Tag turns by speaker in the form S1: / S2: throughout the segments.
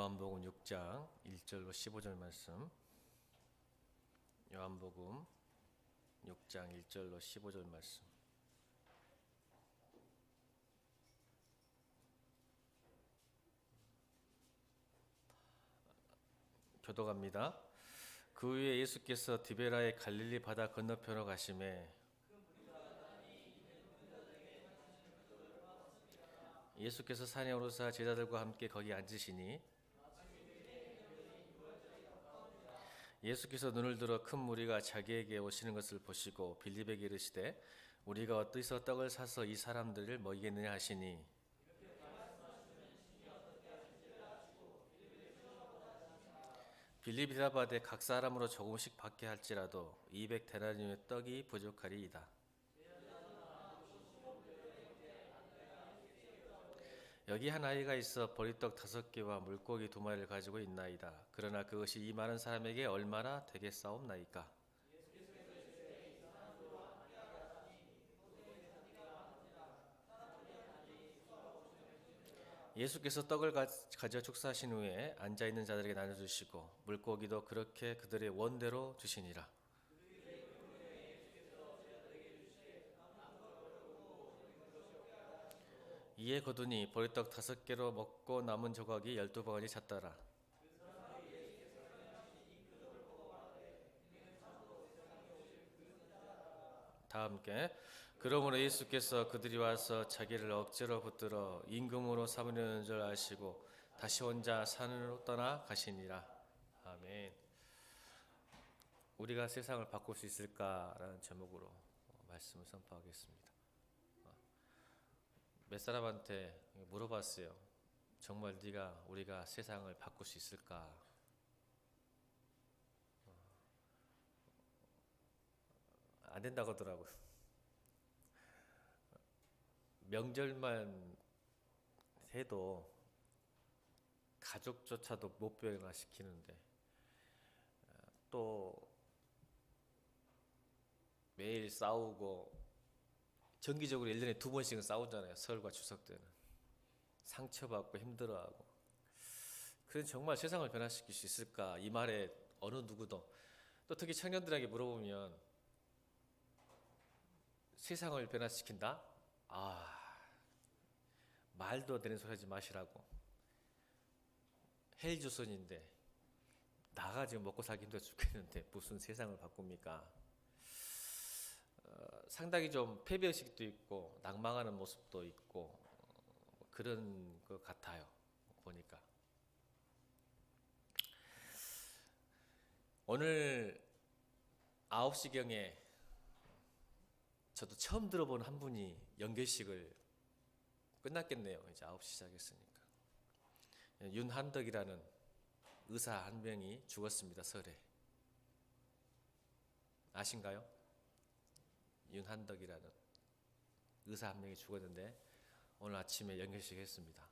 S1: 요한복음 6장 1절로 15절 말씀. 요한복음 6장 1절로 15절 말씀. 교독합니다. 그 후에 예수께서 디베라의 갈릴리 바다 건너편으로 가시매 예수께서 산에 오르사 제자들과 함께 거기 앉으시니 예수께서 눈을 들어 큰 무리가 자기에게 오시는 것을 보시고 빌립에게 이르시되 우리가 어디서 떡을 사서 이 사람들을 먹이겠느냐 하시니 빌립이 대답하되 각 사람으로 조금씩 받게 할지라도 200데나리온의 떡이 부족하리이다. 여기 한 아이가 있어 보리떡 5개와 물고기 2마리를 가지고 있나이다. 그러나 그것이 이 많은 사람에게 얼마나 되겠사옵나이까? 예수께서 떡을 가져 축사하신 후에 앉아있는 자들에게 나눠주시고 물고기도 그렇게 그들의 원대로 주시니라. 이에 거두니 보리떡 5개로 먹고 남은 조각이 12바구니 찼더라. 다 함께 그러므로 예수께서 그들이 와서 자기를 억지로 붙들어 임금으로 삼으려는 줄 아시고 다시 혼자 산으로 떠나 가시니라. 아멘. 우리가 세상을 바꿀 수 있을까라는 제목으로 말씀을 선포하겠습니다. 몇 사람한테 물어봤어요. 정말 우리가 세상을 바꿀 수 있을까? 안 된다고 하더라고요. 명절만 해도 가족조차도 못 변화시키는데 또 매일 싸우고 정기적으로 1년에 2번씩은 싸우잖아요. 설과 추석 때는. 상처받고 힘들어하고. 그런 정말 세상을 변화시킬 수 있을까? 이 말에 어느 누구도 또 특히 청년들에게 물어보면 세상을 변화시킨다? 말도 안 되는 소리 하지 마시라고. 헬조선인데 나가 지금 먹고 살기 힘들어 죽겠는데 무슨 세상을 바꿉니까? 상당히 좀 패배의식도 있고 낭망하는 모습도 있고 그런 것 같아요. 보니까 오늘 9시경에 저도 처음 들어본 한 분이 연결식을 끝났겠네요. 이제 9시 시작했으니까. 윤한덕이라는 의사 한 명이 죽었습니다. 설에. 아신가요? 윤한덕이라는 의사 한 명이 죽었는데 오늘 아침에 연결식 했습니다.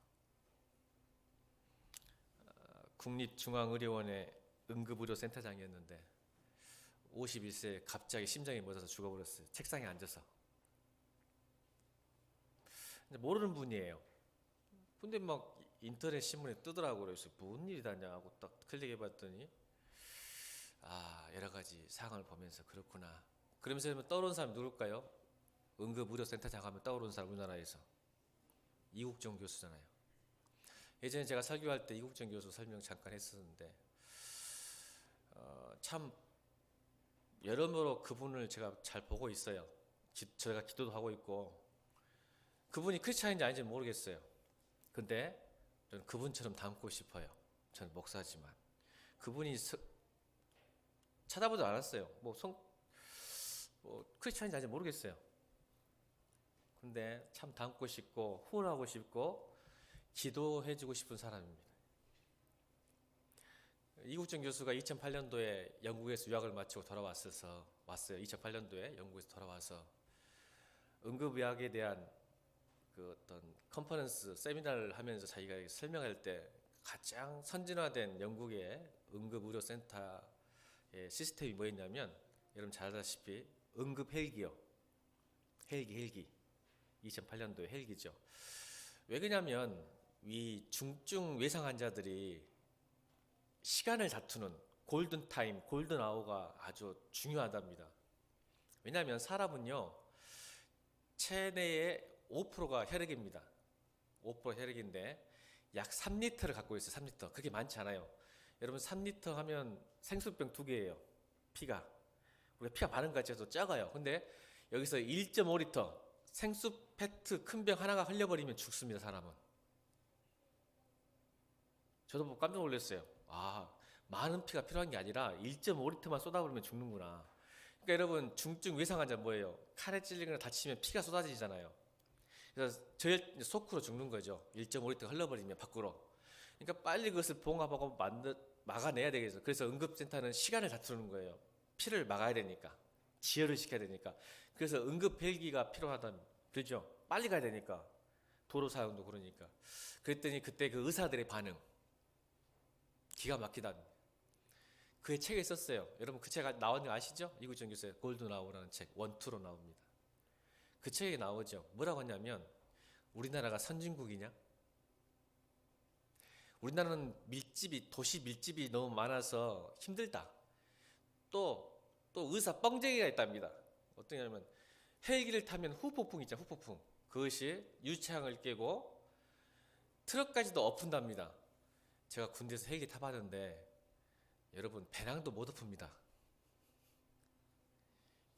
S1: 국립중앙의료원의 응급의료센터장이었는데 51세에 갑자기 심장이 멎어서 죽어버렸어요. 책상에 앉아서. 모르는 분이에요. 근데 막 인터넷 신문에 뜨더라고요. 그래서 무슨 일이다냐 하고 딱 클릭해봤더니 여러 가지 상황을 보면서 그렇구나. 그러면서 떠오르는 사람이 누굴까요? 응급의료센터장 하면 떠오르는 사람 우리나라에서 이국정 교수잖아요. 예전에 제가 설교할 때 이국정 교수 설명 잠깐 했었는데 참 여러모로 그분을 제가 잘 보고 있어요. 제가 기도도 하고 있고 그분이 크리스찬인지 아닌지 모르겠어요. 근데 저는 그분처럼 닮고 싶어요. 저는 목사지만 그분이 찾아보지 않았어요. 크리스찬인지 아닌지 모르겠어요. 근데 참 닮고 싶고 후원하고 싶고 기도해주고 싶은 사람입니다. 이국정 교수가 2008년도에 영국에서 유학을 마치고 왔어요. 2008년도에 영국에서 돌아와서 응급의학에 대한 그 어떤 컨퍼런스, 세미나를 하면서 자기가 설명할 때 가장 선진화된 영국의 응급의료센터의 시스템이 뭐였냐면 여러분 잘 알다시피 응급헬기요. 헬기. 2008년도에 헬기죠. 왜 그러냐면 이 중증 외상 환자들이 시간을 다투는 골든 타임, 골든 아워가 아주 중요하답니다. 왜냐하면 사람은요, 체내의 5%가 혈액입니다. 5% 혈액인데 약 3리터를 갖고 있어요. 3리터. 그게 많지 않아요. 여러분 3리터 하면 생수병 2개예요. 피가. 우리가 피가 많은 것 같아서 작아요. 근데 여기서 1.5리터 생수 페트 큰 병 하나가 흘려버리면 죽습니다. 사람은. 저도 보고 깜짝 놀랐어요. 아, 많은 피가 필요한 게 아니라 1.5리터만 쏟아버리면 죽는구나. 그러니까 여러분 중증 외상 환자 뭐예요? 칼에 찔리거나 다치면 피가 쏟아지잖아요. 그래서 저혈 소크로 죽는 거죠. 1.5리터가 흘러버리면 밖으로. 그러니까 빨리 그것을 봉합하고 막아내야 되겠어. 그래서 응급센터는 시간을 다투는 거예요. 피를 막아야 되니까, 지혈을 시켜야 되니까. 그래서 응급 헬기가 필요하다. 그렇죠? 빨리 가야 되니까. 도로 사용도 그러니까. 그랬더니 그때 그 의사들의 반응 기가 막히다. 그의 책에 썼어요. 여러분 그 책 나왔는 거 아시죠? 이구정 교수의 골든 아워라는 책 원투로 나옵니다. 그 책에 나오죠. 뭐라고 하냐면 우리나라가 선진국이냐? 우리나라는 도시 밀집이 너무 많아서 힘들다. 또 의사 뻥쟁이가 있답니다. 어떠냐면 헬기를 타면 후폭풍 있잖아. 후폭풍. 그것이 유체항을 깨고 트럭까지도 엎은답니다. 제가 군대에서 헬기 타봤는데 여러분 배낭도 못 엎습니다.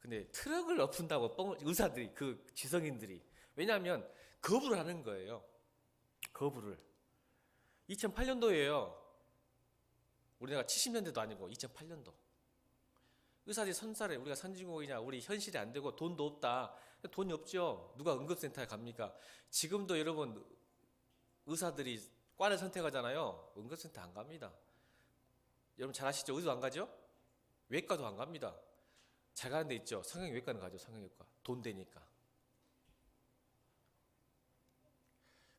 S1: 근데 트럭을 엎은다고 의사들이 그 지성인들이 왜냐하면 거부를 하는 거예요. 거부를. 2008년도예요. 우리나라 70년대도 아니고 2008년도. 의사들이 선살에 우리가 선진국이냐 우리 현실이 안 되고 돈도 없다. 돈이 없죠. 누가 응급센터에 갑니까? 지금도 여러분 의사들이 과를 선택하잖아요. 응급센터 안 갑니다. 여러분 잘 아시죠? 의도 안 가죠? 외과도 안 갑니다. 잘 가는 데 있죠. 성형외과는 가죠. 성형외과. 돈 되니까.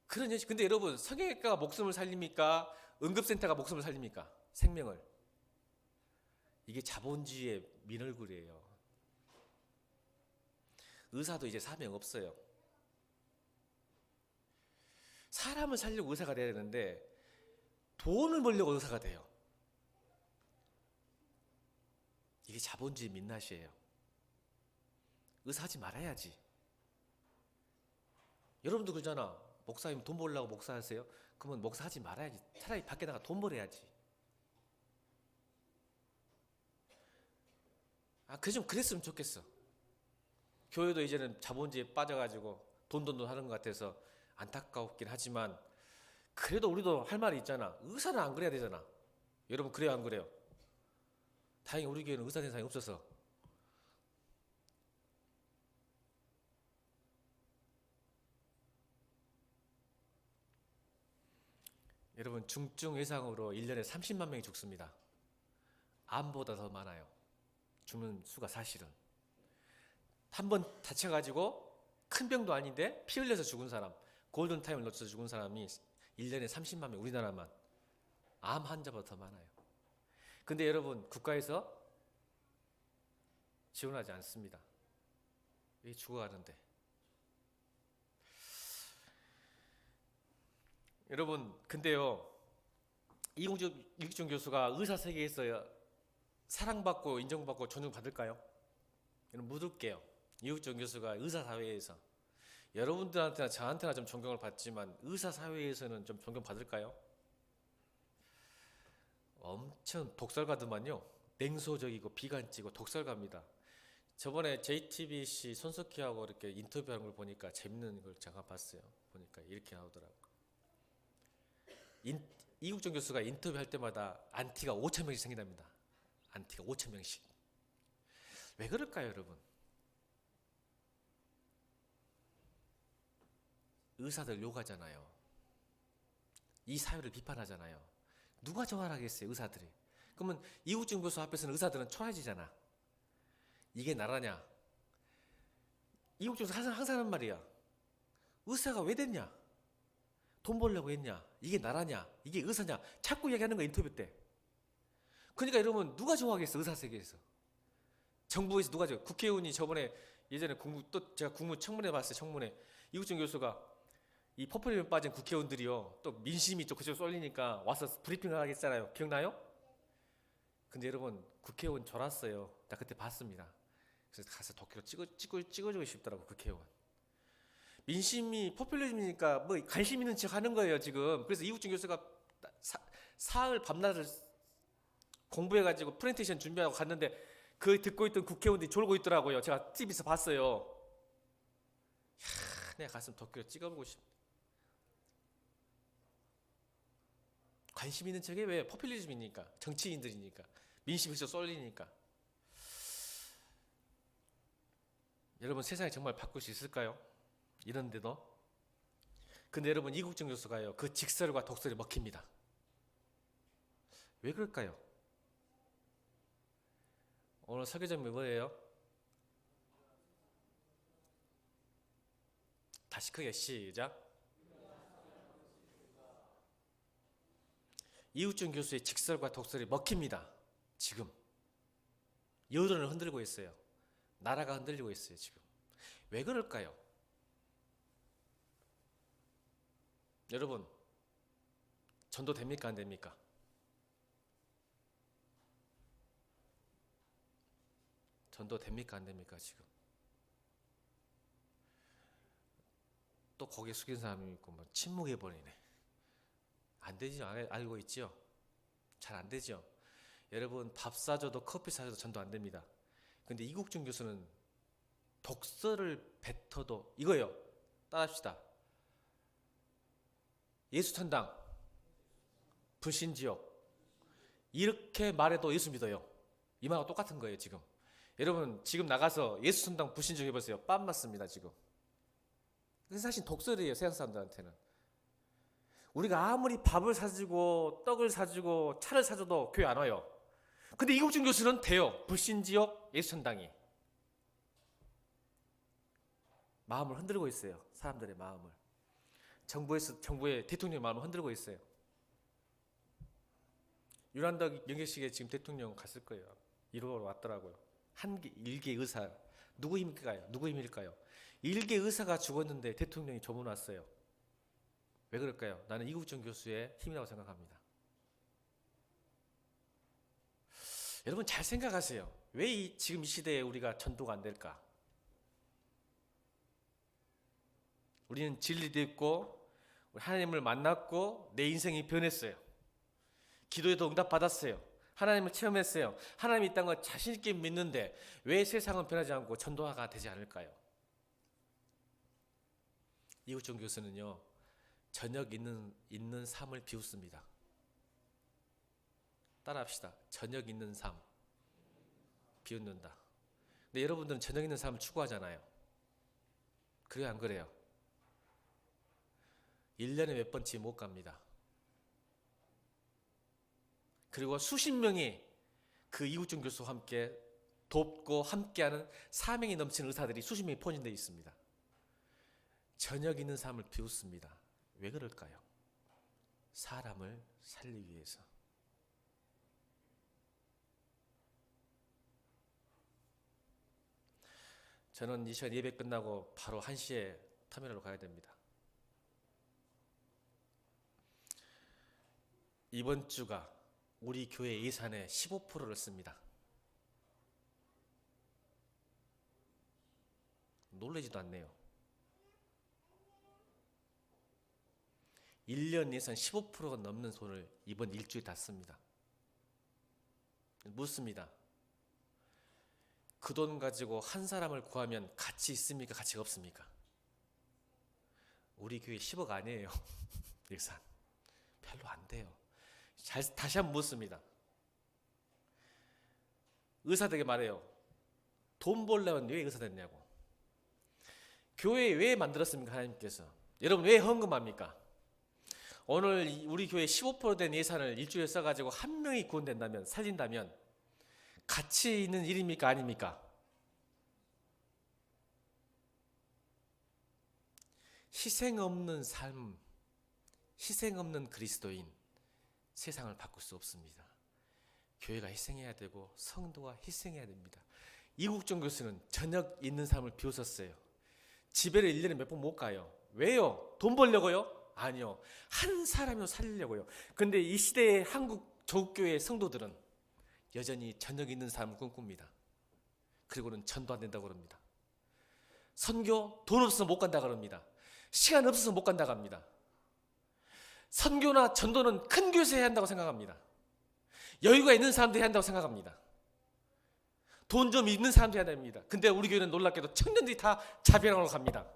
S1: 그런 현실. 근데 여러분 성형외과가 목숨을 살립니까? 응급센터가 목숨을 살립니까? 생명을. 이게 자본주의의 민얼굴이에요. 의사도 이제 사명 없어요. 사람을 살리고 의사가 돼야 되는데 돈을 벌려고 의사가 돼요. 이게 자본주의 민낯이에요. 의사 하지 말아야지. 여러분도 그러잖아. 목사님 돈 벌려고 목사하세요? 그러면 목사 하지 말아야지. 차라리 밖에 나가 돈 벌어야지. 좀 그랬으면 좋겠어. 교회도 이제는 자본주의에 빠져가지고 돈 하는 것 같아서 안타깝긴 하지만 그래도 우리도 할 말이 있잖아. 의사는 안 그래야 되잖아. 여러분 그래요 안 그래요? 다행히 우리 교회는 의사 된 사람이 없어서. 여러분 중증 외상으로 1년에 30만 명이 죽습니다. 암보다 더 많아요. 죽는 수가 사실은. 한 번 다쳐가지고 큰 병도 아닌데 피 흘려서 죽은 사람, 골든타임을 놓쳐서 죽은 사람이 1년에 30만 명, 우리나라만. 암 환자보다 더 많아요. 근데 여러분 국가에서 지원하지 않습니다. 왜 죽어가는데. 여러분 근데요 이국종 교수가 의사 세계에서 사랑받고 인정받고 존중받을까요? 여러분 묻을게요. 이국종 교수가 의사사회에서 여러분들한테나 저한테나 좀 존경을 받지만 의사사회에서는 좀 존경받을까요? 엄청 독설가더만요. 냉소적이고 비관적이고 독설가입니다. 저번에 JTBC 손석희하고 이렇게 인터뷰하는 걸 보니까 재밌는 걸 잠깐 봤어요. 보니까 이렇게 나오더라고요. 이국종 교수가 인터뷰할 때마다 안티가 5,000명씩 생긴답니다. 안티가 5,000명씩. 왜 그럴까요, 여러분? 의사들 욕하잖아요. 이 사회를 비판하잖아요. 누가 좋아하겠어요, 의사들이? 그러면 이국종 교수 앞에서는 의사들은 초라해지잖아. 이게 나라냐? 이국종 교수 항상 하는 말이야. 의사가 왜 됐냐? 돈 벌려고 했냐? 이게 나라냐? 이게 의사냐? 자꾸 얘기하는 거야, 인터뷰 때. 그러니까 여러분 누가 좋아하겠어, 의사 세계에서? 정부에서 누가 좋아? 국회의원이 저번에 예전에 제가 국무청문회 봤어요. 청문회. 이국종 교수가 이 퍼플리즘 빠진 국회의원들이요. 또 민심이 또 그쪽으로 쏠리니까 와서 브리핑을 하겠잖아요. 기억나요? 근데 여러분 국회의원 졸았어요. 나 그때 봤습니다. 그래서 가서 도끼로 찍어주고 싶더라고 국회의원. 민심이 포퓰리즘이니까 뭐 관심 있는 척 하는 거예요 지금. 그래서 이국준 교수가 사흘 밤낮을 공부해가지고 프레젠테이션 준비하고 갔는데 그 듣고 있던 국회의원들이 졸고 있더라고요. 제가 TV에서 봤어요. 내가 갔으면 도끼로 찍어보고 싶. 관심 있는 척에 왜? 포퓰리즘이니까, 정치인들이니까, 민심에서 쏠리니까. 여러분 세상이 정말 바꿀 수 있을까요? 이런데도. 근데 여러분 이국정 교수가요 그 직설과 독설이 먹힙니다. 왜 그럴까요? 오늘 설교 제목이 뭐예요? 다시 크게 시작. 이국정 교수의 직설과 독설이 먹힙니다. 지금 여론을 흔들고 있어요. 나라가 흔들리고 있어요. 지금 왜 그럴까요? 여러분 전도 됩니까 안 됩니까? 전도 됩니까 안 됩니까 지금? 또 고개 숙인 사람이 있고 뭐 침묵해 버리네. 안 되죠. 알고 있죠. 잘 안 되죠. 여러분 밥 사줘도 커피 사줘도 전도 안 됩니다. 근데 이국준 교수는 독설을 뱉어도 이거예요. 따라합시다. 예수 천당, 불신지옥 이렇게 말해도 예수 믿어요. 이 말하고 똑같은 거예요 지금. 여러분 지금 나가서 예수 천당 불신지옥 해보세요. 빰 맞습니다 지금. 그게 사실 독설이에요 세상 사람들한테는. 우리가 아무리 밥을 사주고 떡을 사주고 차를 사줘도 교회 안 와요. 근데 이국준 교수는 돼요. 불신지옥 예수 천당이. 마음을 흔들고 있어요. 사람들의 마음을. 정부의 대통령의 마음을 흔들고 있어요. 유란덕 영계식에 지금 대통령 갔을 거예요. 이루러 왔더라고요. 일개 의사. 누구 힘일까요? 일개 의사가 죽었는데 대통령이 조문 왔어요. 왜 그럴까요? 나는 이국정 교수의 힘이라고 생각합니다. 여러분 잘 생각하세요. 왜 지금 이 시대에 우리가 전도가 안 될까? 우리는 진리도 있고 하나님을 만났고 내 인생이 변했어요. 기도에도 응답받았어요. 하나님을 체험했어요. 하나님이 있다는 걸 자신 있게 믿는데 왜 세상은 변하지 않고 전도화가 되지 않을까요? 이국정 교수는요. 저녁 있는 삶을 비웃습니다. 따라합시다. 저녁 있는 삶 비웃는다. 근데 여러분들은 저녁 있는 삶을 추구하잖아요. 그래요 안 그래요? 1년에 몇 번씩 못 갑니다. 그리고 수십 명이 그 이국준 교수와 함께 돕고 함께하는 사명이 넘치는 의사들이 수십 명이 포진되어 있습니다. 저녁 있는 삶을 비웃습니다. 왜 그럴까요? 사람을 살리기 위해서. 저는 이 시간 예배 끝나고 바로 1시에 터미널로 가야 됩니다. 이번 주가 우리 교회 예산의 15%를 씁니다. 놀라지도 않네요. 1년 예산 15%가 넘는 돈을 이번 일주에 다 씁니다. 묻습니다. 그 돈 가지고 한 사람을 구하면 가치 있습니까? 가치가 없습니까? 우리 교회 10억 아니에요. 예산. 별로 안 돼요. 다시 한번 묻습니다. 의사들에게 말해요. 돈 벌려면 왜 의사 됐냐고. 교회 왜 만들었습니까? 하나님께서. 여러분 왜 헌금합니까? 오늘 우리 교회 15% 된 예산을 일주일에 써가지고 한 명이 구원된다면, 살린다면 가치 있는 일입니까? 아닙니까? 희생 없는 삶, 희생 없는 그리스도인, 세상을 바꿀 수 없습니다. 교회가 희생해야 되고 성도가 희생해야 됩니다. 이국정 교수는 저녁 있는 삶을 비웃었어요. 집에를 1년에 몇 번 못 가요. 왜요? 돈 벌려고요? 아니요. 한 사람을 살리려고요. 근데 이 시대의 한국 조국교회 성도들은 여전히 저녁 있는 삶을 꿈꿉니다. 그리고는 전도 안 된다고 그럽니다. 선교 돈 없어서 못 간다 그럽니다. 시간 없어서 못 간다고 합니다. 선교나 전도는 큰 교회에서 해야 한다고 생각합니다. 여유가 있는 사람들이 해야 한다고 생각합니다. 돈 좀 있는 사람들이 해야 됩니다. 근데 우리 교회는 놀랍게도 청년들이 다 자비랑으로 갑니다.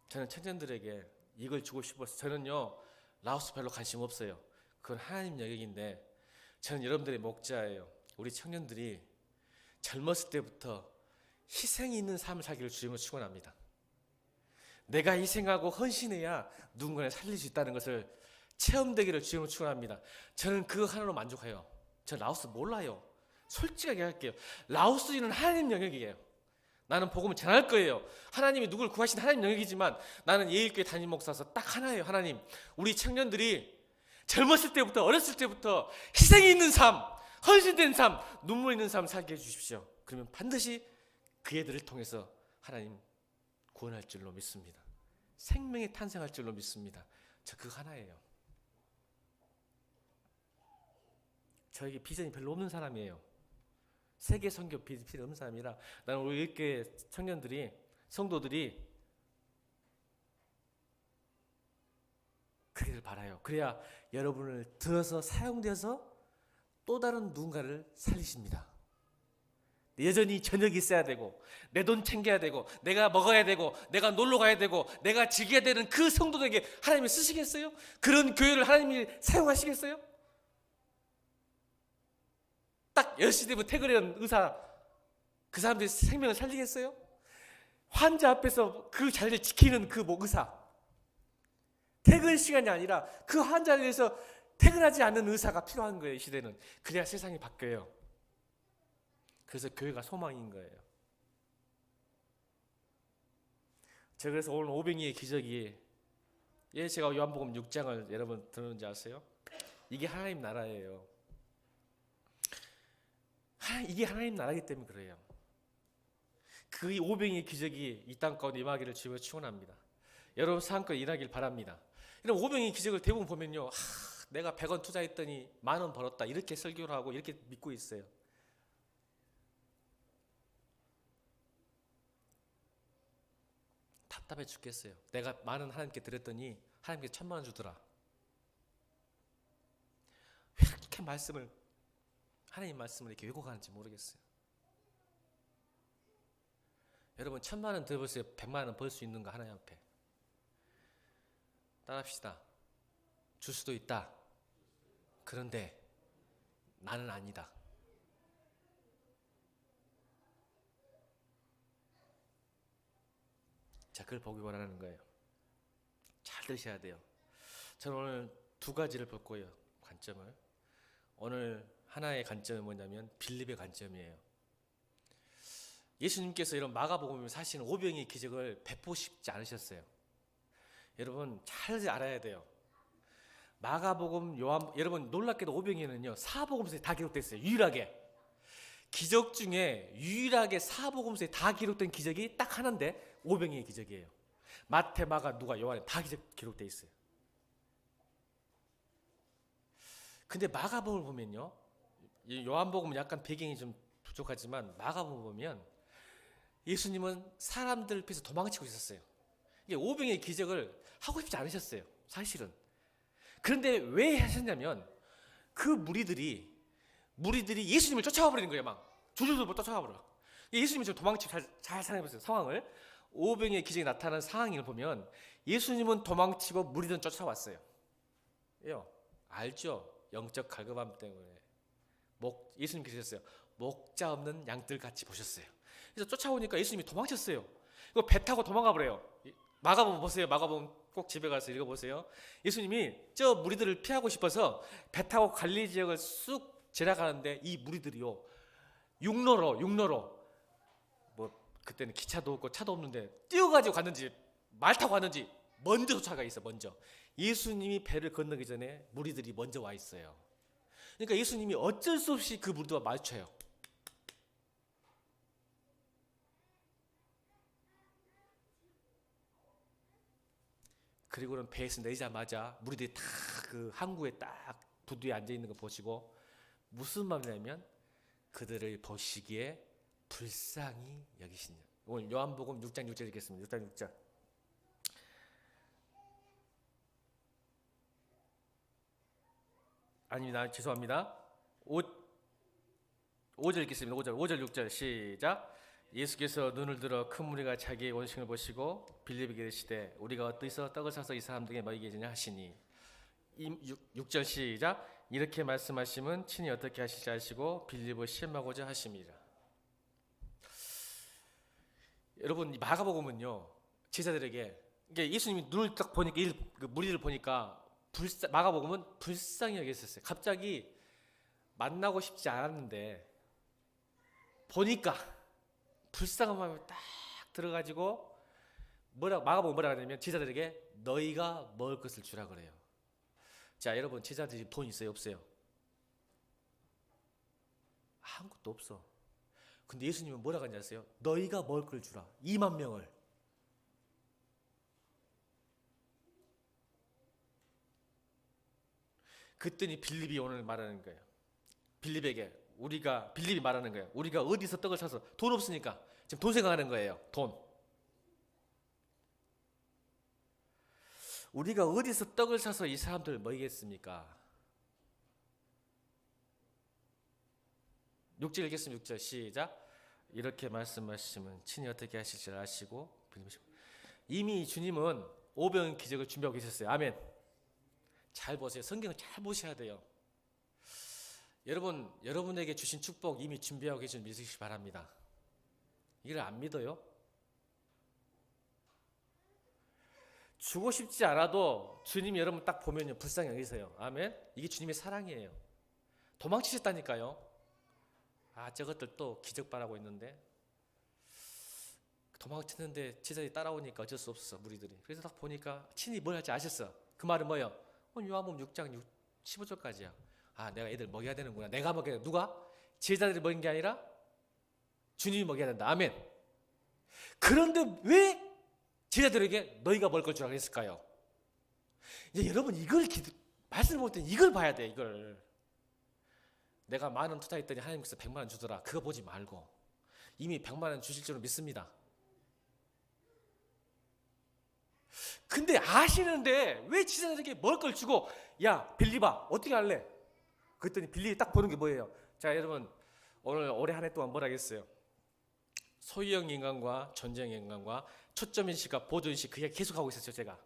S1: 저는 청년들에게 이걸 주고 싶어서, 저는요 라오스 별로 관심 없어요. 그건 하나님 영역인데 저는 여러분들의 목자예요. 우리 청년들이 젊었을 때부터 희생이 있는 삶을 살기를 주님으로 축원합니다. 내가 희생하고 헌신해야 누군가를 살릴 수 있다는 것을 체험되기를 주님으로 축원합니다. 저는 그거 하나로 만족해요. 저 라오스 몰라요. 솔직하게 할게요. 라오스인은 하나님 영역이에요. 나는 복음을 전할 거예요. 하나님이 누구를 구하신 하나님 영역이지만 나는 예일교회 담임 목사로서 딱 하나예요. 하나님, 우리 청년들이 젊었을 때부터, 어렸을 때부터 희생이 있는 삶, 헌신된 삶, 눈물 있는 삶 살게 해주십시오. 그러면 반드시 그 애들을 통해서 하나님 구원할 줄로 믿습니다. 생명이 탄생할 줄로 믿습니다. 저 그거 하나예요. 저에게 비전이 별로 없는 사람이에요. 세계 선교 비전이 없는 사람이라 나는 우리 일교회 청년들이, 성도들이 그러기를 바라요. 그래야 여러분을 들어서 사용되어서 또 다른 누군가를 살리십니다. 여전히 저녁이 있어야 되고, 내 돈 챙겨야 되고, 내가 먹어야 되고, 내가 놀러 가야 되고, 내가 즐겨야 되는 그 성도들에게 하나님이 쓰시겠어요? 그런 교회를 하나님이 사용하시겠어요? 딱 10시 되면 퇴근하는 의사, 그 사람들이 생명을 살리겠어요? 환자 앞에서 그 자리를 지키는 그 의사, 퇴근 시간이 아니라 그 환자를 위해서 퇴근하지 않는 의사가 필요한 거예요. 이 시대는. 그래야 세상이 바뀌어요. 그래서 교회가 소망인 거예요. 제가 그래서 오늘 오병이의 기적이, 제가 요한복음 6장을 여러분 들었는지 아세요? 이게 하나님 나라예요. 이게 하나님 나라이기 때문에 그래요. 그 오병이의 기적이 이 땅 가운데 임하기를 주님을 축원합니다. 여러분 삶껏 일하길 바랍니다. 이런 오병이의 기적을 대부분 보면요, 내가 100원 투자했더니 10,000원 벌었다, 이렇게 설교를 하고 이렇게 믿고 있어요. 답답해 죽겠어요. 내가 많은 하나님께 드렸더니 하나님께 1,000,000원 주더라. 왜 이렇게 말씀을, 하나님 말씀을 이렇게 왜곡하는지 모르겠어요. 여러분 1,000,000원 들어보세요. 100만원 벌 수 있는가 하나님 앞에. 따라합시다. 줄 수도 있다. 그런데 나는 아니다. 자, 그걸 보기 원하는 거예요. 잘 들으셔야 돼요. 저는 오늘 두 가지를 볼 거예요. 관점을. 오늘 하나의 관점은 뭐냐면 빌립의 관점이에요. 예수님께서 이런 마가복음을 사실은 오병이의 기적을 베푸시지 않으셨어요. 여러분 잘 알아야 돼요. 마가복음, 여러분 놀랍게도 오병이는요 사복음서에 다 기록됐어요. 유일하게. 기적 중에 유일하게 사복음서에 다 기록된 기적이 딱 하나인데 오병이의 기적이에요. 마태, 마가, 누가, 요한에 다 기록되어 있어요. 근데 마가복음을 보면요, 요한복음은 약간 배경이 좀 부족하지만 마가복음 보면 예수님은 사람들 앞에서 도망치고 있었어요. 이게 오병이의 기적을 하고 싶지 않으셨어요, 사실은. 그런데 왜 하셨냐면 그 무리들이 예수님을 쫓아와 버리는 거예요. 막 줄줄줄 쫓아와 버려. 예수님이 좀 도망치고 잘 살아보세요. 상황을. 오병이의 기적이 나타난 상황을 보면 예수님은 도망치고 무리들은 쫓아왔어요. 왜요? 알죠? 영적 갈급함 때문에. 예수님 그러셨어요. 목자 없는 양들 같이 보셨어요. 그래서 쫓아오니까 예수님이 도망쳤어요. 이거 배 타고 도망가 버려요. 마가복음 보세요. 마가복음 꼭 집에 가서 읽어보세요. 예수님이 저 무리들을 피하고 싶어서 배 타고 갈릴리 지역을 쑥 지나가는데 이 무리들이요, 육로로 뭐 그때는 기차도 없고 차도 없는데 뛰어가지고 갔는지 말 타고 갔는지 먼저 쫓아가 있어. 먼저 예수님이 배를 건너기 전에 무리들이 먼저 와 있어요. 그러니까 예수님이 어쩔 수 없이 그 무리들과 마주쳐요. 그리고는 배에서 내리자마자 무리들이 다 그 항구에 딱 부두에 앉아 있는 거 보시고 무슨 마음이냐면 그들을 보시기에 불쌍히 여기시냐. 오늘 요한복음 6장 6절 읽겠습니다. 6장 6절. 아닙니다. 죄송합니다. 5절 읽겠습니다. 5절 6절 시작. 예수께서 눈을 들어 큰 무리가 자기의 원심을 보시고 빌립에게 이르시되 우리가 어디서 떡을 사서 이 사람들에게 먹이게 하느냐 하시니 6절 시작. 이렇게 말씀하시면 친히 어떻게 하실지 아시고 빌립을 시험하고자 하심이라. 여러분 이 마가복음은요 제자들에게 이게 예수님이 눈을 딱 보니까 그 무리를 보니까 마가복음은 불쌍히 여겼었어요. 갑자기 만나고 싶지 않았는데 보니까 불쌍한 마음이 딱 들어가지고 마가복음 뭐라 하냐면 제자들에게 너희가 먹을 것을 주라 그래요. 자 여러분 제자들이 돈 있어요 없어요? 아무것도 없어. 근데 예수님은 뭐라고 하는지 아세요? 너희가 먹을 걸 주라. 2만 명을. 그랬더니 빌립이 오늘 말하는 거예요. 빌립이 말하는 거예요. 우리가 어디서 떡을 사서 돈 없으니까 지금 돈 생각하는 거예요. 돈. 우리가 어디서 떡을 사서 이 사람들을 먹이겠습니까? 6절 읽겠습니다. 6절 시작. 이렇게 말씀하시면 친히 어떻게 하실 줄 아시고 이미 주님은 오병 기적을 준비하고 계셨어요. 아멘. 잘 보세요. 성경을 잘 보셔야 돼요. 여러분, 여러분에게 주신 축복 이미 준비하고 계신 믿으시기 바랍니다. 이걸 안 믿어요? 주고 싶지 않아도 주님이 여러분 딱 보면요 불쌍히 여기세요. 아멘. 이게 주님의 사랑이에요. 도망치셨다니까요. 아 저것들 또 기적 바라고 있는데 도망쳤는데 제자들이 따라오니까 어쩔 수 없어 무리들이. 그래서 딱 보니까 친히 뭘 할지 아셨어. 그 말은 뭐예요? 요한복음 6장 15절까지야. 아 내가 애들 먹여야 되는구나. 내가 먹여야 돼. 누가? 제자들이 먹인 게 아니라 주님이 먹여야 된다. 아멘. 그런데 왜 제자들에게 너희가 먹을 걸 주라고 했을까요? 이제 여러분 이걸 말씀을 볼 때 이걸 봐야 돼. 이걸 내가 10,000원 투자했더니 하나님께서 100만 원 주더라. 그거 보지 말고 이미 100만 원 주실 줄은 믿습니다. 근데 아시는데 왜 제자들에게 먹을 걸 주고 야 빌립아 어떻게 할래? 그랬더니 빌립이 딱 보는 게 뭐예요? 자 여러분 오늘 올해 한 해 동안 뭘 하겠어요? 소유형 인간과 전쟁 인간과 초점인식과 보조인식 그게 계속하고 있었죠. 제가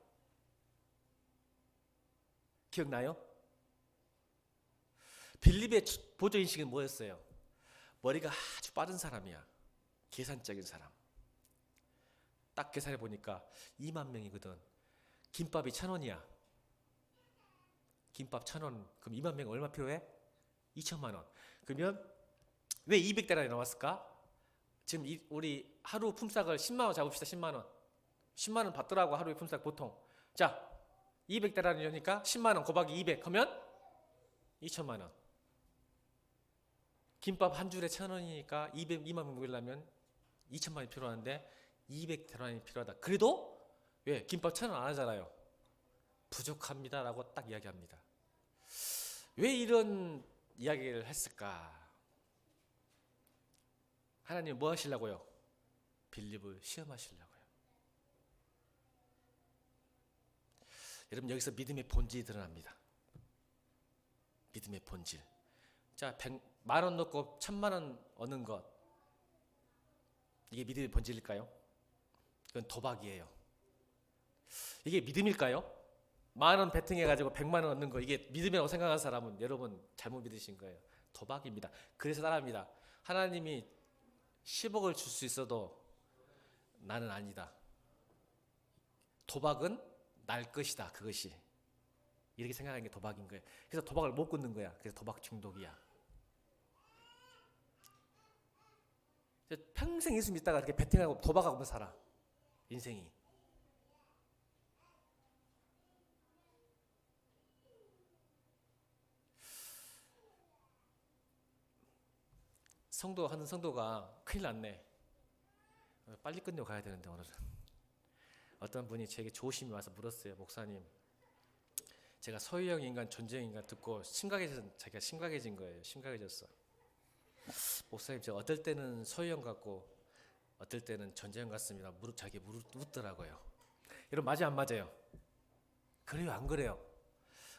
S1: 기억나요? 빌립의 보조인식은 뭐였어요? 머리가 아주 빠른 사람이야. 계산적인 사람. 딱 계산해 보니까 2만 명이거든. 김밥이 1,000원이야. 김밥 1,000원. 그럼 2만 명 얼마 필요해? 2천만 원. 그러면 왜 200대라리 나왔을까? 지금 우리 하루 품삯을 10만 원 잡읍시다. 10만 원. 10만 원 받더라고 하루에 품삯 보통. 자 200대라리니까 10만 원 곱하기 200 하면 2천만 원. 김밥 한 줄에 1,000원이니까 200, 2만 명 먹으려면 2천만 원이 필요한데 200대라리 필요하다. 그래도 왜? 김밥 1,000원 안 하잖아요. 부족합니다 라고 딱 이야기합니다. 왜 이런 이야기를 했을까? 하나님 뭐 하시려고요? 빌립을 시험하시려고요. 여러분 여기서 믿음의 본질이 드러납니다. 믿음의 본질. 자 100만 원 넣고 1,000만 원 얻는 것 이게 믿음의 본질일까요? 이건 도박이에요. 이게 믿음일까요? 10,000원 베팅해가지고 100만 원 얻는 거 이게 믿음이라고 생각하는 사람은 여러분 잘못 믿으신 거예요. 도박입니다. 그래서 따라합니다. 하나님이 10억을 줄 수 있어도 나는 아니다. 도박은 날 것이다. 그것이 이렇게 생각하는 게 도박인 거예요. 그래서 도박을 못 끊는 거야. 그래서 도박 중독이야. 평생 예수 믿다가 이렇게 베팅하고 도박하고 살아. 인생이. 하는 성도가 큰일 났네. 빨리 끝내고 가야 되는데 오늘은. 어떤 분이 제게 조심히 와서 물었어요. 목사님, 제가 소유형 인간, 존재형 인간 듣고 자기가 심각해진 거예요. 심각해졌어. 목사님, 제가 어떨 때는 소유형 같고 어떨 때는 존재형 같습니다. 자기 묻더라고요. 여러분, 맞아요, 안 맞아요? 그래요, 안 그래요?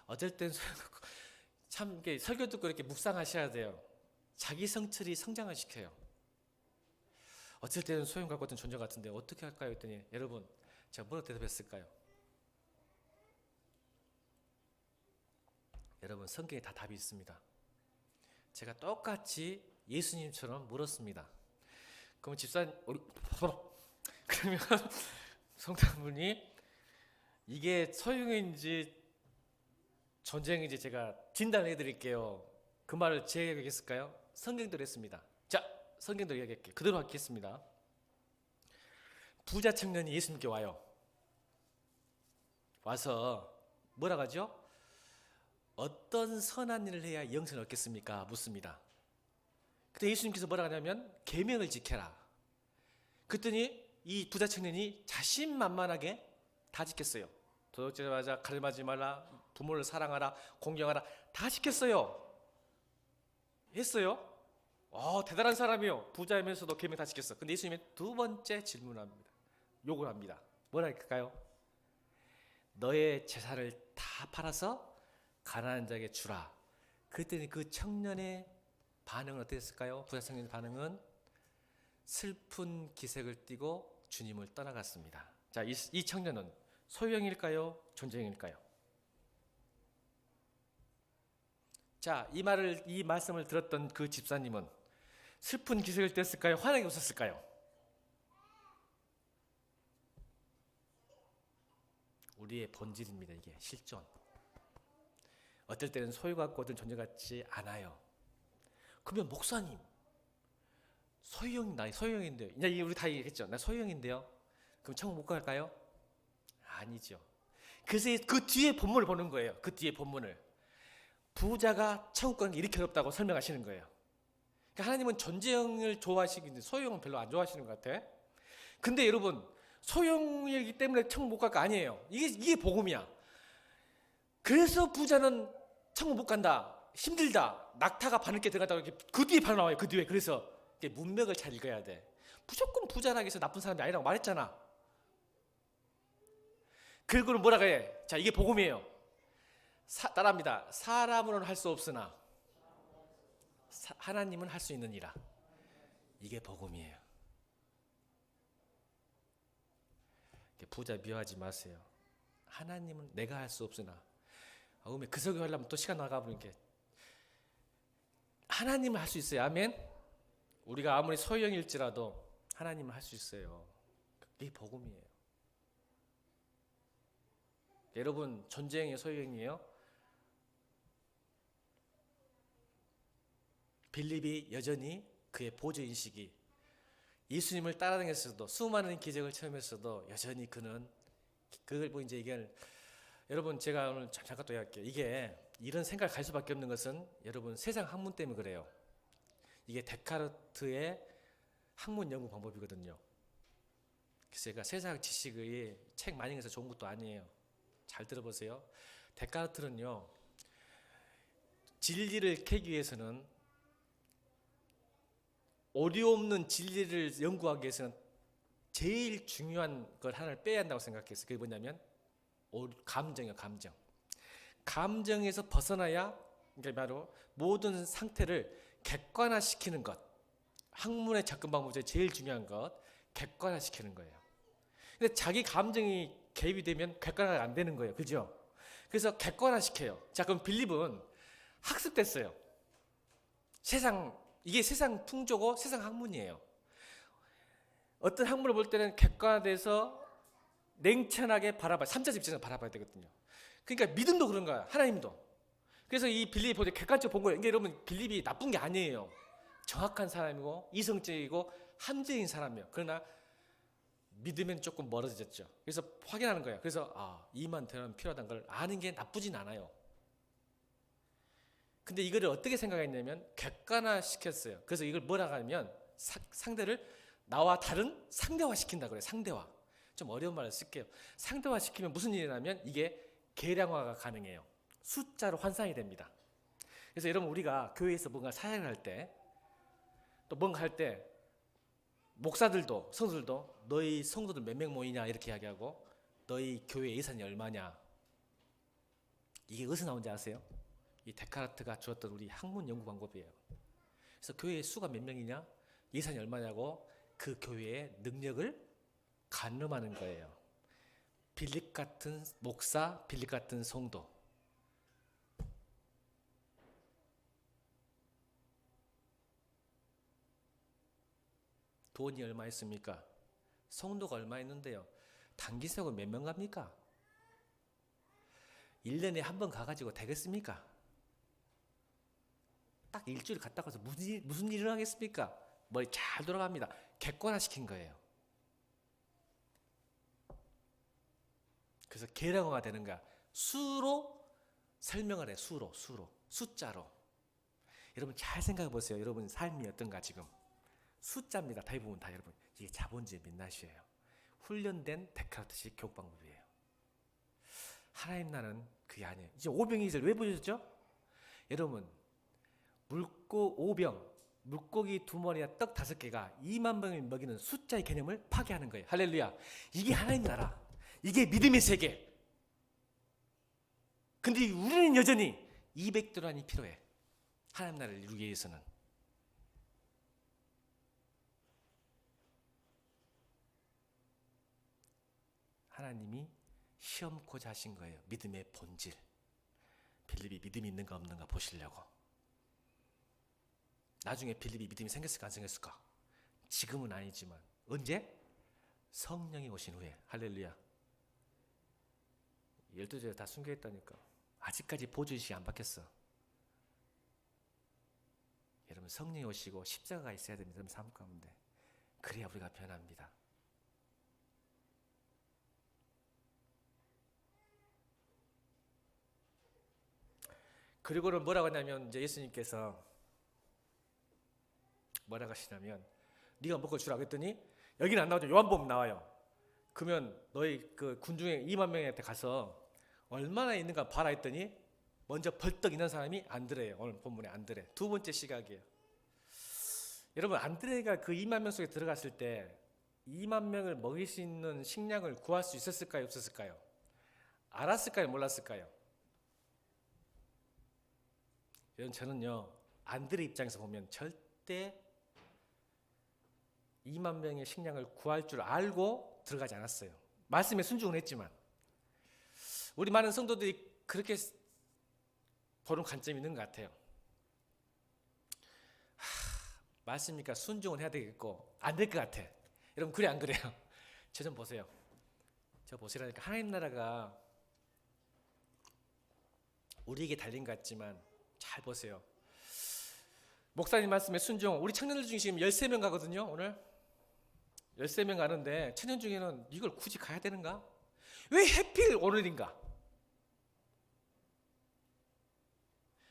S1: 어떨 때는 소유형 같고, 참 이렇게 설교 듣고 이렇게 묵상하셔야 돼요. 자기 성찰이 성장을 시켜요. 어쩔 때는 소유형 같고 어떤 존재 같은데 어떻게 할까요? 했더니 여러분, 제가 뭐라고 대답했을까요? 여러분, 성경에 다 답이 있습니다. 제가 똑같이 예수님처럼 물었습니다. 그럼 그러면 성도분이 이게 소유형인지 존재형인지 제가 진단해 드릴게요. 그 말을 제가 얘기했을까요? 성경대로 했습니다. 자, 성경대로 얘기할게요. 그대로 하겠습니다. 부자 청년이 예수님께 와요. 와서 뭐라고 하죠? 어떤 선한 일을 해야 영생을 얻겠습니까? 묻습니다. 그때 예수님께서 뭐라고 하냐면 계명을 지켜라. 그랬더니 이 부자 청년이 자신만만하게 다 지켰어요. 도둑질하자, 가늠하지 말라, 부모를 사랑하라, 공경하라, 다 지켰어요. 했어요. 대단한 사람이요. 부자이면서도 계명 다 지켰어. 근데 예수님이 두 번째 질문합니다. 욕을 합니다. 뭐라 할까요? 너의 재산을 다 팔아서 가난한 자에게 주라. 그랬더니 그 청년의 반응은 어땠을까요? 부자 청년의 반응은 슬픈 기색을 띠고 주님을 떠나갔습니다. 자, 이 청년은 소유형일까요? 존재형일까요? 자, 이 말씀을 들었던 그 집사님은 슬픈 기색을 띄었을까요? 환하게 웃었을까요? 우리의 본질입니다. 이게 실존. 어떨 때는 소유 같고 어떤 존재 같지 않아요. 그러면 목사님, 소유형인데요. 이제 우리 다 얘기했죠. 나 소유형인데요. 그럼 천국 못 갈까요? 아니죠. 그래서 그 뒤에 본문을 보는 거예요. 그 뒤에 본문을. 부자가 천국 가는 게 이렇게 어렵다고 설명하시는 거예요. 그러니까 하나님은 존재형을 좋아하시는데 소유형은 별로 안 좋아하시는 것 같아. 근데 여러분, 소유형이기 때문에 천국 못 갈 거 아니에요. 이게 복음이야. 그래서 부자는 천국 못 간다, 힘들다, 낙타가 바늘게 들어갔다, 이렇게 그 뒤에 바로 나와요. 그 뒤에. 그래서 문맥을 잘 읽어야 돼. 무조건 부자라고 해서 나쁜 사람이 아니라고 말했잖아. 그리고는 뭐라고 해? 자, 이게 복음이에요. 따라합니다. 사람으로는 할 수 없으나 하나님은 할 수 있느니라. 이게 복음이에요. 부자 미워하지 마세요. 하나님은 내가 할 수 없으나. 그 설교 하려면 또 시간 나가버리니까. 하나님은 할 수 있어요. 아멘. 우리가 아무리 소형일지라도 하나님은 할 수 있어요. 그게 복음이에요. 여러분, 존재형이에요, 소유형이에요? 빌립이 여전히 그의 보조인식이 예수님을 따라다녔어도 수많은 기적을 체험했어도 여전히 그는 그걸 보고 이제 여러분, 제가 오늘 잠깐 또 얘기할게요. 이게 이런 생각을 갈 수밖에 없는 것은 여러분 세상 학문 때문에 그래요. 이게 데카르트의 학문 연구 방법이거든요. 그래서 제가 세상 지식의 책 많이 읽어서 좋은 것도 아니에요. 잘 들어보세요. 데카르트는요, 진리를 캐기 위해서는, 오류 없는 진리를 연구하기 위해서는 제일 중요한 걸 하나를 빼야 한다고 생각했어요. 그게 뭐냐면 감정이에요. 감정에서 벗어나야, 그러니까 바로 모든 상태를 객관화시키는 것. 학문의 접근 방법 중에 제일 중요한 것, 객관화시키는 거예요. 근데 자기 감정이 개입이 되면 객관화가 안 되는 거예요. 그죠? 그래서 객관화시켜요. 자, 그럼 빌립은 학습됐어요. 이게 세상 풍조고 세상 학문이에요. 어떤 학문을 볼 때는 객관화돼서 냉철하게 바라봐야, 3자 입장에서 바라봐야 되거든요. 그러니까 믿음도 그런 거야. 하나님도. 그래서 이 빌립이 보자 객관적으로 본 거예요. 이게 여러분, 빌립이 나쁜 게 아니에요. 정확한 사람이고 이성적이고 함재인 사람이에요. 그러나 믿으면 조금 멀어졌죠. 그래서 확인하는 거예요. 그래서 이만 되면 필요하다는 걸 아는 게 나쁘진 않아요. 근데 이거를 어떻게 생각했냐면 객관화시켰어요. 그래서 이걸 뭐라고 하냐면 상대를 나와 다른 상대화 시킨다 그래요. 상대화. 좀 어려운 말을 쓸게요. 상대화시키면 무슨 일이 나면 이게 계량화가 가능해요. 숫자로 환산이 됩니다. 그래서 여러분 우리가 교회에서 뭔가 사역을 할 때 또 뭔가 할 때 목사들도 성도들도 너희 성도들 몇 명 모이냐 이렇게 이야기하고 너희 교회 예산이 얼마냐. 이게 어디서 나온지 아세요? 이 데카르트가 주었던 우리 학문 연구 방법이에요. 그래서 교회의 수가 몇 명이냐 예산이 얼마냐고 그 교회의 능력을 가늠하는 거예요. 빌립 같은 목사, 빌립 같은 성도. 돈이 얼마 있습니까? 성도가 얼마 있는데요? 단기 사역은 몇 명 갑니까? 1년에 한 번 가가지고 되겠습니까? 딱 일주일 갔다 가서 무슨 일을 하겠습니까? 머리 잘 돌아갑니다. 객관화시킨 거예요. 그래서 계량화가 되는 거야. 수로 설명을 해. 수로 숫자로. 여러분 잘 생각해 보세요. 여러분 삶이 어떤가 지금. 숫자입니다. 대부분 다 여러분. 이게 자본주의 민낯이에요. 훈련된 데카르트식 교육 방법이에요. 하나님 나라는 그게 아니에요. 이제 오병이절 왜 보여줬죠? 여러분 오병 물고기 2마리와 떡 5개가 2만 명을 먹이는 숫자의 개념을 파괴하는 거예요. 할렐루야. 이게 하나님 나라. 이게 믿음의 세계. 근데 우리는 여전히 200도란이 필요해. 하나님 나라를 이루기 위해서는. 하나님이 시험코자 하신 거예요. 믿음의 본질. 빌립이 믿음이 있는가 없는가 보시려고. 나중에 빌립이 믿음이 생겼을까 안 생겼을까? 지금은 아니지만 언제? 성령이 오신 후에. 할렐루야. 12제자 다 순교했다니까. 아직까지 보조의식이 안 바뀌었어. 여러분 성령이 오시고 십자가가 있어야 됩니다. 여러분 삶 가운데. 그래야 우리가 변합니다. 그리고는 뭐라고 하냐면 이제 예수님께서 뭐라고 하시냐면 네가 먹고 주라 그랬더니 여기는 안 나오죠. 요한복음 나와요. 그러면 너희 그 군중에 2만 명한테 가서 얼마나 있는가 봐라 했더니 먼저 벌떡 있는 사람이 안드레예요. 오늘 본문에 안드레. 두 번째 시각이에요. 여러분 안드레가 그 2만 명 속에 들어갔을 때 2만 명을 먹일 수 있는 식량을 구할 수 있었을까요? 없었을까요? 알았을까요? 몰랐을까요? 여러분 저는요 안드레 입장에서 보면 절대 2만 명의 식량을 구할 줄 알고 들어가지 않았어요. 말씀에 순종은 했지만 우리 많은 성도들이 그렇게 보는 관점이 있는 것 같아요. 말씀이니까 순종은 해야 되겠고 안 될 것 같아. 여러분 그래 안 그래요? 저 좀 보세요. 저 보시라니까. 하나님 나라가 우리에게 달린 것 같지만 잘 보세요. 목사님 말씀에 순종. 우리 청년들 중에 지금 13명 가거든요. 오늘 13명 가는데 청년 중에는 이걸 굳이 가야 되는가? 왜 하필 오늘인가?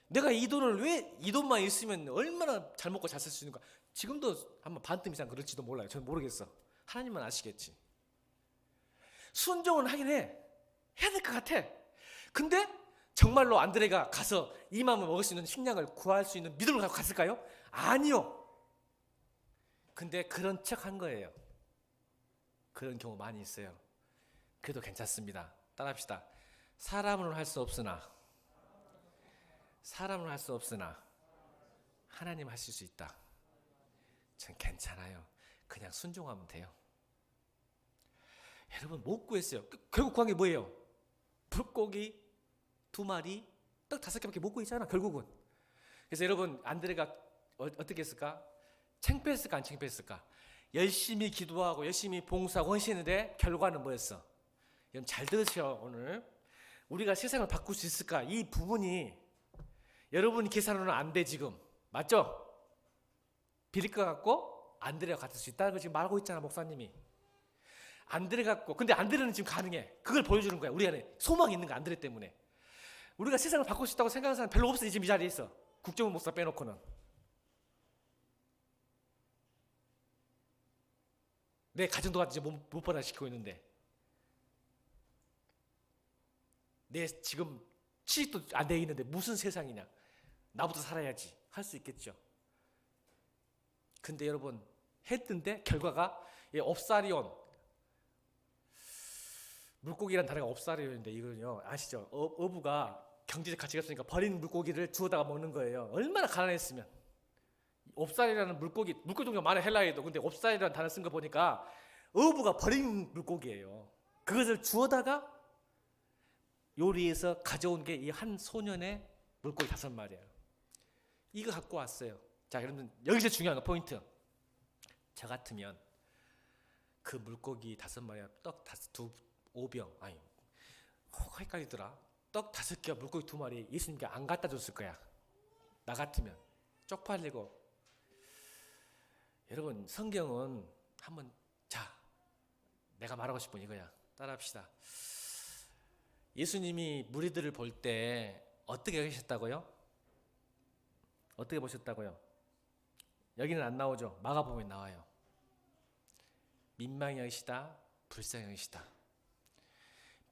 S1: 내가 이 돈을 왜 이 돈만 있으면 얼마나 잘 먹고 잘 쓸 수 있는가? 지금도 한번 반쯤 이상 그럴지도 몰라요. 저는 모르겠어. 하나님만 아시겠지. 순종은 하긴 해. 해야 될 것 같아. 근데 정말로 안드레가 가서 이 마음을 먹을 수 있는 식량을 구할 수 있는 믿음을 갖고 갔을까요? 아니요. 근데 그런 척 한 거예요. 그런 경우 많이 있어요. 그래도 괜찮습니다. 따라합시다. 사람으로는 할 수 없으나 하나님 하실 수 있다. 전 괜찮아요. 그냥 순종하면 돼요. 여러분 못 구했어요. 결국 구한 게 뭐예요? 물고기 2마리, 떡 5개밖에 못 구했잖아 결국은. 그래서 여러분 안드레가 어떻게 했을까? 창피했을까 안 창피했을까? 열심히 기도하고 열심히 봉사하고 헌신했는데 결과는 뭐였어? 여러분 잘 들으셔. 오늘 우리가 세상을 바꿀 수 있을까? 이 부분이 여러분 계산으로는 안 돼 지금. 맞죠? 빌립과 같고 안드레가 같을 수 있다는 걸 지금 말하고 있잖아 목사님이. 안드레 같고. 근데 안드레는 지금 가능해. 그걸 보여주는 거야. 우리 안에 소망이 있는 거 안드레 때문에. 우리가 세상을 바꿀 수 있다고 생각하는 사람 별로 없어. 지금 이 자리에 있어. 국정원 목사 빼놓고는. 내 가정도 같이 못 받아시키고 있는데 내 지금 취직도 안 돼 있는데 무슨 세상이냐. 나부터 살아야지 할 수 있겠죠. 근데 여러분 했는데 결과가 옵사리온, 물고기란 단어가 옵사리온인데 이거는요 아시죠? 어부가 경제적 가치가 없으니까 버린 물고기를 주워다가 먹는 거예요. 얼마나 가난했으면. 옵사리라는 물고기 종류가 많아요 헬라에도. 근데 옵사리라는 단어 쓴 거 보니까 어부가 버린 물고기예요. 그것을 주워다가 요리해서 가져온 게 이 한 소년의 물고기 5마리예요. 이거 갖고 왔어요. 자, 여러분 여기서 중요한 거 포인트. 저 같으면 그 물고기 5마리와 떡 5병 아니 헷갈리더라. 떡 5개와 물고기 2마리 예수님께 안 갖다 줬을 거야. 나 같으면 쪽팔리고. 여러분 성경은 한번 자 내가 말하고 싶은 이거야. 따라합시다. 예수님이 무리들을 볼 때 어떻게 계셨다고요? 어떻게 보셨다고요? 여기는 안 나오죠. 마가복음에 나와요. 민망히 여기시다, 불쌍히 여기시다.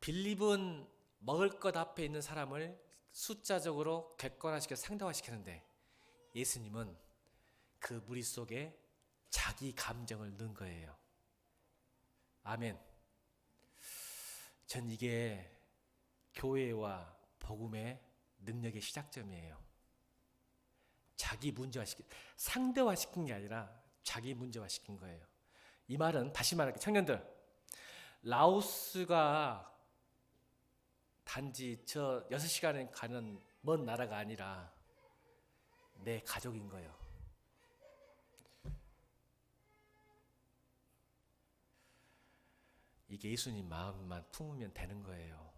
S1: 빌립은 먹을 것 앞에 있는 사람을 숫자적으로 객관화시켜 상대화시키는데 예수님은 그 무리 속에 자기 감정을 넣은 거예요. 아멘. 전 이게 교회와 복음의 능력의 시작점이에요. 자기 문제화시킨, 상대화시킨 게 아니라 자기 문제화시킨 거예요. 이 말은 다시 말할게요. 청년들, 라오스가 단지 저 6시간에 가는 먼 나라가 아니라 내 가족인 거예요. 이게 예수님 마음만 품으면 되는 거예요.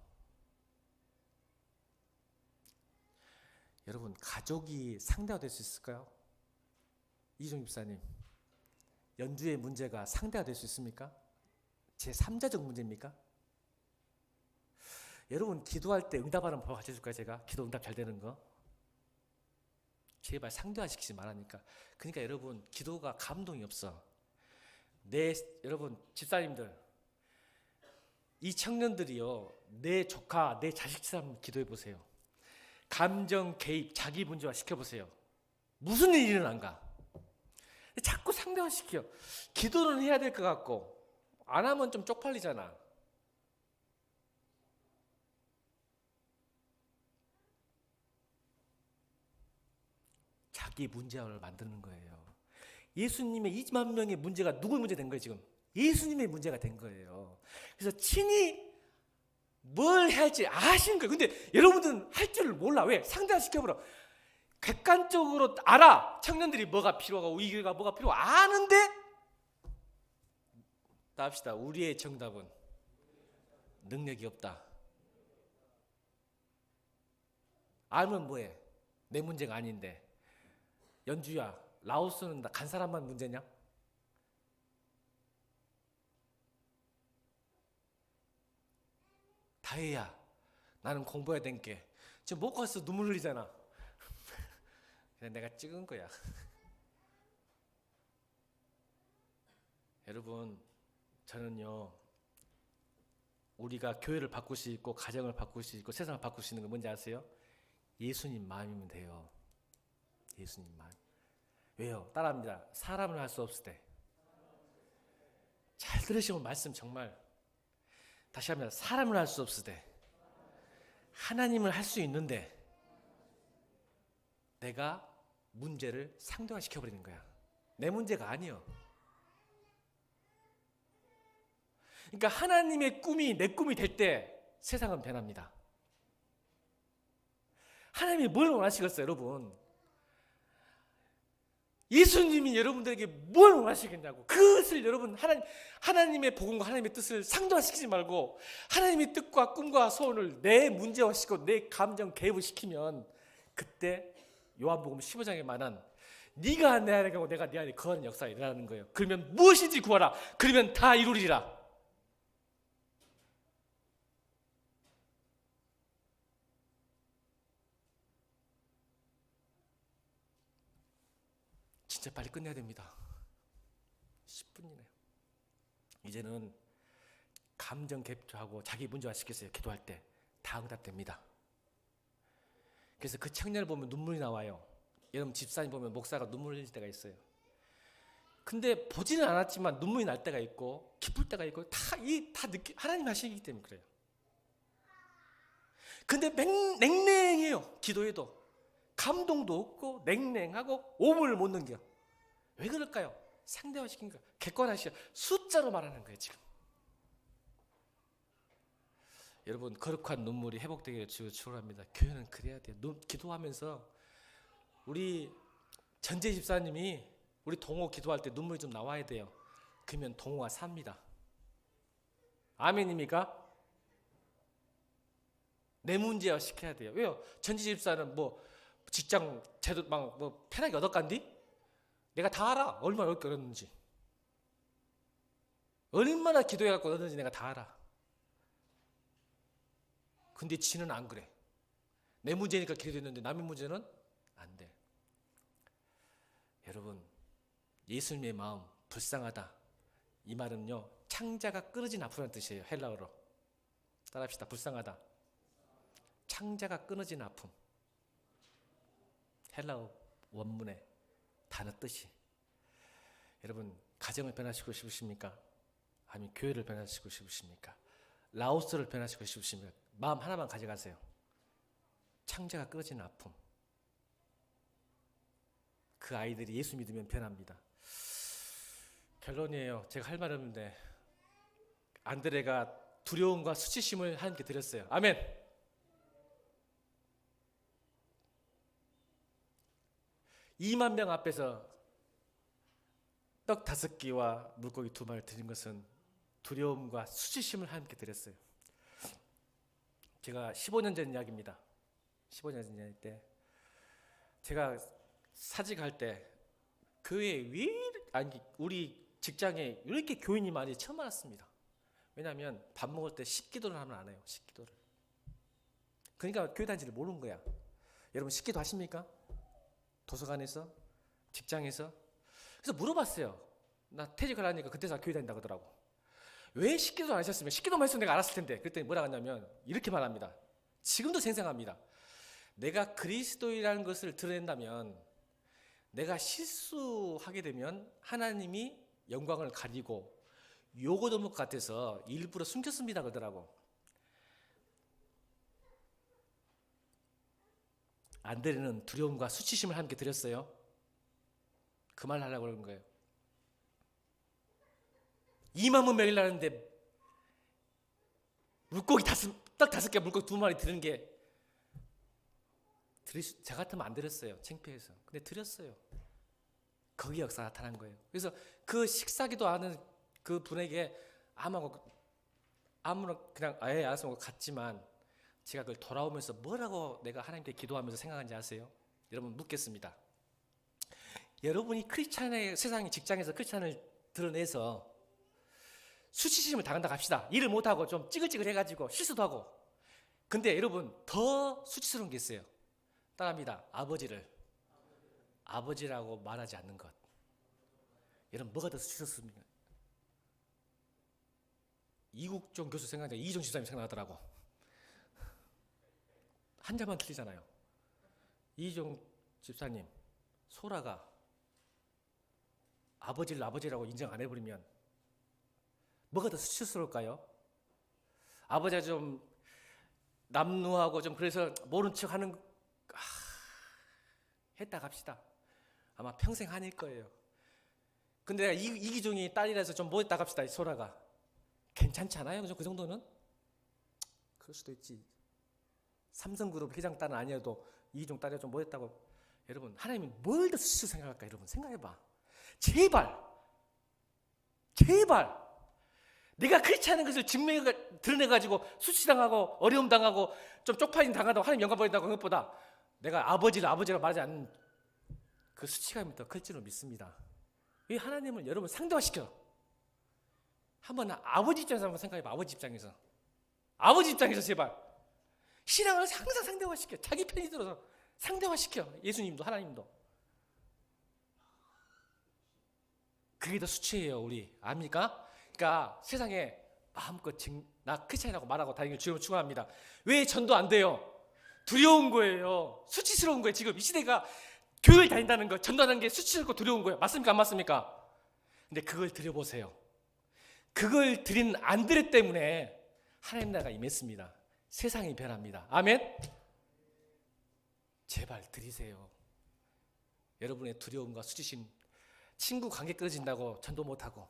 S1: 여러분 가족이 상대가 될 수 있을까요? 이종 집사님, 연주의 문제가 상대가 될 수 있습니까? 제3자적 문제입니까? 여러분 기도할 때 응답하는 법 가르쳐줄까요? 제가 기도 응답 잘 되는 거 제발 상대화시키지 말라니까. 그러니까 여러분 기도가 감동이 없어. 여러분 집사님들, 이 청년들이요 내 조카 내 자식처럼 기도해 보세요. 감정 개입 자기 문제화 시켜보세요. 무슨 일이 일어난가? 자꾸 상대화시켜. 기도는 해야 될 것 같고 안 하면 좀 쪽팔리잖아. 자기 문제화를 만드는 거예요. 예수님의 2만 명의 문제가 누구의 문제 된 거예요 지금? 예수님의 문제가 된 거예요. 그래서 친히 뭘 해야 할지 아시는 거예요. 근데 여러분들은 할 줄을 몰라. 왜? 상대화시켜버려. 객관적으로 알아. 청년들이 뭐가 필요하고 이 교회가 뭐가 필요하고 아는데 답시다. 우리의 정답은 능력이 없다. 알면 뭐해? 내 문제가 아닌데. 연주야, 라오스는 간 사람만 문제냐? 다혜야, 나는 공부해야 된 게 지금 못 가서 눈물 흘리잖아. 그냥 내가 찍은 거야. 여러분, 저는요 우리가 교회를 바꿀 수 있고 가정을 바꿀 수 있고 세상을 바꿀 수 있는 거 뭔지 아세요? 예수님 마음이면 돼요. 예수님 마음. 왜요? 따라합니다. 사람을 할 수 없을 때. 잘 들으시면 말씀 정말 다시 합니다. 사람을 할 수 없을 때 하나님을 할 수 있는데 내가 문제를 상대화시켜버리는 거야. 내 문제가 아니요. 그러니까 하나님의 꿈이 내 꿈이 될 때 세상은 변합니다. 하나님이 뭘 원하시겠어요, 여러분? 예수님이 여러분들에게 뭘 원하시겠냐고. 그것을 여러분 하나님의 복음과 하나님의 뜻을 상대화시키지 말고 하나님의 뜻과 꿈과 소원을 내 문제화시키고 내 감정 개입을 시키면 그때 요한복음 15장에 말한 네가 내 안에 가고 내가 네 안에 거하는 역사가 일어나는 거예요. 그러면 무엇인지 구하라. 그러면 다 이루리라. 진짜 빨리 끝내야 됩니다. 10분이네요. 이제는 감정 개입하고 자기 문제화 시켰어요. 기도할 때 다 응답됩니다. 그래서 그 청년을 보면 눈물이 나와요. 여러분 집사님 보면 목사가 눈물 흘릴 때가 있어요. 근데 보지는 않았지만 눈물이 날 때가 있고 기쁠 때가 있고 다 하나님 하시기 때문에 그래요. 근데 냉랭해요. 기도해도 감동도 없고 냉랭하고 오물을 못 넘겨. 왜 그럴까요? 상대화시킨 거 객관화시켜 숫자로 말하는 거예요. 지금 여러분 거룩한 눈물이 회복되기를 주여 축원합니다. 교회는 그래야 돼요. 기도하면서 우리 전재 집사님이 우리 동호 기도할 때 눈물이 좀 나와야 돼요. 그러면 동호가 삽니다. 아멘입니까? 내 문제화 시켜야 돼요. 왜요? 전재 집사는 뭐 직장 제도 막 뭐 편하게 얻었간디? 내가 다 알아. 얼마나 어렵게 얻었는지. 얼마나 기도해갖고 얻었는지 내가 다 알아. 근데 지는 안 그래. 내 문제니까 기도했는데 남의 문제는 안 돼. 여러분 예수님의 마음 불쌍하다. 이 말은요 창자가 끊어진 아픔이라는 뜻이에요. 헬라어로. 따라합시다. 불쌍하다. 창자가 끊어진 아픔. 헬라어 원문의 단어 뜻이. 여러분 가정을 변화시키고 싶으십니까? 아니면 교회를 변화시키고 싶으십니까? 라오스를 변화시키고 싶으십니까? 마음 하나만 가져가세요. 창자가 끊어진 아픔. 그 아이들이 예수 믿으면 변합니다. 결론이에요. 제가 할 말 없는데 안드레가 두려움과 수치심을 하나님께 드렸어요. 아멘. (2만 명) 앞에서 떡 5개와 물고기 2마리를 드린 것은 두려움과 수치심을 하나님께 드렸어요. 제가 15년 전 이야기입니다. 15년 전 이야기 때 제가 사직할 때 교회에 우리 직장에 이렇게 교인이 많이 처음 알았습니다. 왜냐하면 밥 먹을 때 식기도를 하면 안 해요. 식기도를. 그러니까 교회 다니지를 모르는 거야. 여러분 식기도 하십니까? 도서관에서? 직장에서? 그래서 물어봤어요. 나 퇴직을 하니까 그때서 교회 다닌다고 하더라고. 왜 식기도 안 하셨으면 식기도만 했으면 내가 알았을 텐데. 그랬더니 뭐라고 하냐면 이렇게 말합니다. 지금도 생생합니다. 내가 그리스도이라는 것을 드러낸다면 내가 실수하게 되면 하나님이 영광을 가리고 요거 넘을 것 같아서 일부러 숨겼습니다 그러더라고. 안드레는 두려움과 수치심을 함께 드렸어요. 그 말 하려고 그러는 거예요. 2만 문 먹이려는데 물고기 떡 5개 물고기 2마리 드는 게 저 같으면 안 드렸어요. 창피해서. 근데 드렸어요. 거기 역사가 나타난 거예요. 그래서 그 식사기도 하는 그 분에게 아무나 그냥 아예 알아서 갔지만 제가 그걸 돌아오면서 뭐라고 내가 하나님께 기도하면서 생각하는지 아세요? 여러분 묻겠습니다. 여러분이 크리스찬의 세상의 직장에서 크리스찬을 드러내서 수치심을 당한다 합시다. 일을 못하고 좀 찌글찌글해가지고 실수도 하고. 근데 여러분 더 수치스러운 게 있어요. 따라합니다. 아버지라고 말하지 않는 것. 여러분 뭐가 더 수치스럽습니까? 이국종 교수 생각나요. 이희종 집사님 생각나더라고. 한자만 틀리잖아요. 이희종 집사님 소라가 아버지를 아버지라고 인정 안 해버리면 뭐가 더 수치스러울까요? 아버지가 좀 남루하고 좀 그래서 모른 척 하는 했다 갑시다. 아마 평생 한일 거예요. 근데 이기종이 딸이라서 좀 못했다 갑시다. 소라가 괜찮잖아요. 그 정도는? 그럴 수도 있지. 삼성그룹 회장 딸은 아니어도 이기종 딸이 좀 못했다고. 여러분 하나님이 뭘 더 수치로 생각할까? 여러분 생각해봐. 제발 내가 그렇지 않은 것을 드러내가지고 수치당하고 어려움 당하고 좀 쪽팔림 당하다고 하나님 영광 받는다고 하는 것보다 내가 아버지라고 말하지 않는 그 수치감이 더 클 줄로 믿습니다. 이 하나님을 여러분 상대화시켜. 한번 아버지 입장에서 한번 생각해봐. 아버지 입장에서 제발 신앙을 항상 상대화시켜. 자기 편이 들어서 상대화시켜. 예수님도 하나님도. 그게 더 수치예요. 우리 압니까? 그러니까 세상에 마음껏 나 크리스찬이라고 말하고 다니길 주님을 축원합니다. 왜 전도 안 돼요? 두려운 거예요. 수치스러운 거예요. 지금 이 시대가 교회를 다닌다는 거, 전도하는 게 수치스럽고 두려운 거예요. 맞습니까? 안 맞습니까? 근데 그걸 드려보세요. 그걸 드린 안 드렸 때문에 하나님 나라가 임했습니다. 세상이 변합니다. 아멘. 제발 드리세요. 여러분의 두려움과 수치심, 친구 관계 끊어진다고 전도 못하고,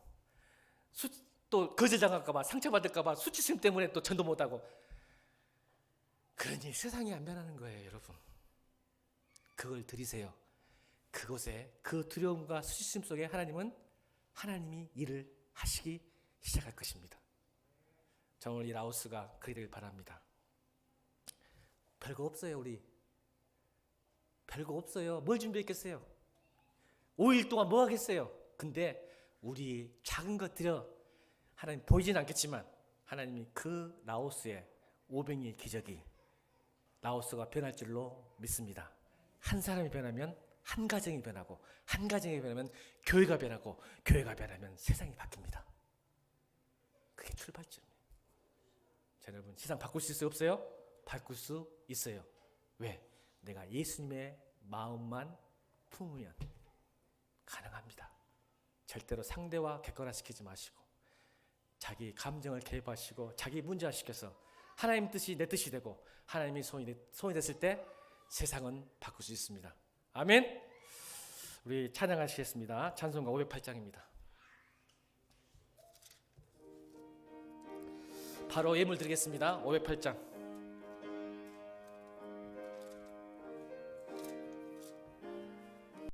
S1: 또 거절당할까봐, 상처받을까봐 수치심 때문에 또 전도 못하고, 그러니 세상이 안 변하는 거예요. 여러분, 그걸 드리세요. 그곳에, 그 두려움과 수치심 속에 하나님이 일을 하시기 시작할 것입니다. 저 오늘 이 라오스가 그리를 바랍니다. 별거 없어요. 우리 별거 없어요. 뭘 준비했겠어요? 5일 동안 뭐 하겠어요? 근데 우리 작은 것들은 하나님 보이진 않겠지만 하나님이 그 라오스의 500일 기적이 라오스가 변할 줄로 믿습니다. 한 사람이 변하면 한 가정이 변하고, 한 가정이 변하면 교회가 변하고, 교회가 변하면 세상이 바뀝니다. 그게 출발점이에요. 자, 여러분, 세상 바꿀 수 있어요? 없어요? 바꿀 수 있어요. 왜? 내가 예수님의 마음만 품으면 가능합니다. 절대로 상대와 객관화시키지 마시고, 자기 감정을 개입하시고 자기 문제화시켜서 하나님 뜻이 내 뜻이 되고 하나님이 손이 됐을 때 세상은 바꿀 수 있습니다. 아멘. 우리 찬양하시겠습니다. 찬송가 508장입니다. 바로 예물 드리겠습니다. 508장.